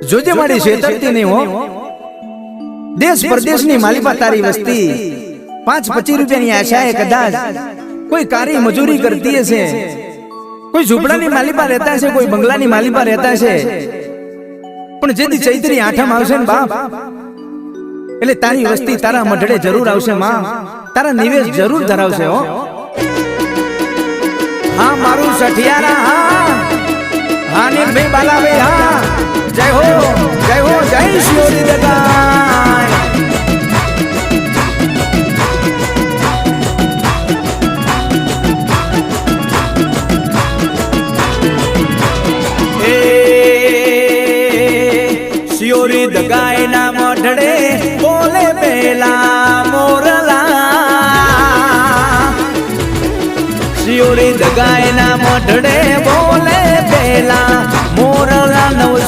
જોજે મારી છેતરતી નહીં હો. દેશ પરદેશની માલિપા તારી વસ્તી 5-25 રૂપિયાની આશાએ કદાચ કોઈ કારી મજૂરી કરતી હશે, કોઈ ઝૂંપડાની માલિપા રહેતા છે, કોઈ બંગલાની માલિપા રહેતા છે, પણ જેથી ચૈત્રી આઠમ આવશે ને બાપ એટલે તારી વસ્તી તારા મઢડે જરૂર આવશે માં, તારા નિવેશ જરૂર ધરાવશે હો. હા મારું સઠિયારા હા હા ને ભાઈ બાલાભાઈ હા. જય હો જય હો જય શિયોરી દગાય. શિયોરી દગાય ના મઢડે બોલે પેલા મોરલા. શિયોરી દગાય ના મઢડે બોલે પેલા મોરલા 900